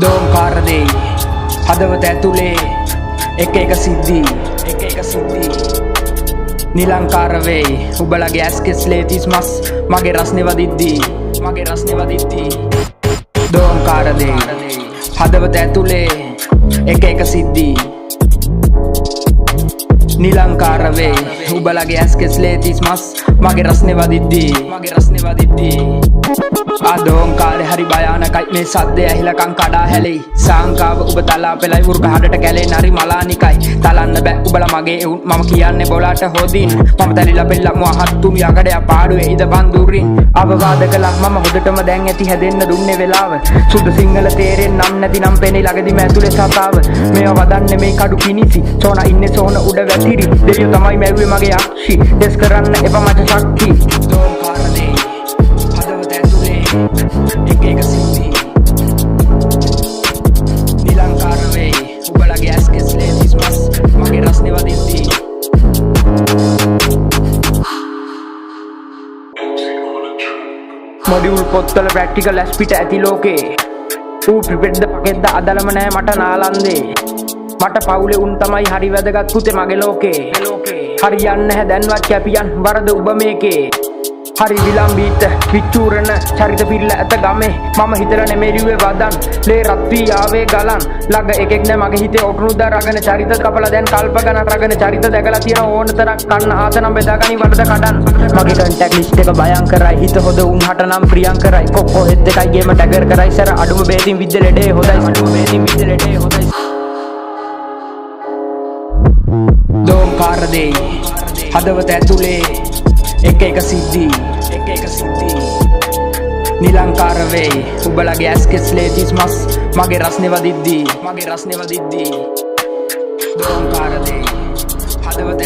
දෝංකාර දෙයි හදවත ඇතුලේ එක එක සිද්ධි නිලංකාර වෙයි උඹලගේ ඇස් කෙස්ලේ තිස් මස් මගේ රස්නේ වදිද්දී දෝංකාර දෙයි හදවත ඇතුලේ එක එක සිද්ධි නිලංකාර වෙයි උඹලගේ ඇස් කෙස්ලේ තිස් මස් මගේ රස්නේ වදිද්දී ආදෝංකාරේ හරි භයානකයි මේ සද්දය ඇහිලකම් කඩා හැලෙයි සංකාව ඔබ තලා පෙලයි උරු ගහඩට කැලේ නරි මලානිකයි තලන්න බෑ උඹලා මගේ එවුන් මම කියන්නේ බොලාට හොදින් මම තැලිලා පෙල්ලා මොහත් තුම් යකඩය පාඩුවේ ඉද බන්දුරින් අවවාද කළා මම හොදටම දැන් ඇති හැදෙන්න දුන්නේ වෙලාව සුදු සිංහල තේරෙන් නම් නැති නම් පෙනේ ළඟදිම ඇතුලේ සතාව මේව වදන්නේ මේ කඩු කිනිසි සෝනා ඉන්නේ සෝන උඩ වැතිරි දෙවියෝ තමයි මැව්වේ මගේ අක්ෂි දෙස් කරන්න එපා මට ශක්ති දෝංකාර දෙයි එක එක සිද්ධි නිලංකාර වෙයි උඹලගේ ඇස් කෙස්ලේ තිස් මස් මගේ රස්නේ වදිද්දී මොඩියුල් පොත්වල ප්‍රැක්ටිකල් ඇස් පිට ඇති ලෝකේ ඌ ප්‍රිපෙඩ්ද පකෙද්ද අදලම නෑ මට නාලන්දේ මට පවුලේ උන් තමයි හරි වැදගත් පුතේ මගේ ලෝකේ හරියන්නේ නැහැ දැන්වත් කැපියන් වරද ඔබ මේකේ හරි විලම්බීත විචූරණ චරිත පිල්ල ඇත ගමේ මම හිතලා නෙමෙරිුවේ වදන් ලේ රත් වී ආවේ ගලන් ළඟ එකෙක් නැ මගේ හිතේ ඔටුනු දා රගන චරිත කපලා දැන් කල්ප ගණන් රගන චරිත දැකලා තියෙන ඕන තරක් කන්න ආතනම් බෙදාගනි වලද කඩන් මගේ කන්ටැක්ට් ලිස්ට් එක භයංකරයි හිත හොද උන් හට නම් ප්‍රියංකරයි කොක්කෝ හෙත් එකයි ගේම ටැගර් කරයි සර අඩුම බේතින් විද්ද ලෙඩේ හොදයි දෝංකාර දෙයි හදවත ඇතුලේ එක එක සිද්ධි නිලංකාර වෙයි උඹලගේ ඇස් කෙස්ලේ තිස් මස් මගේ රස්නේ වදිද්දී දෝංකාර දෙයි හදවත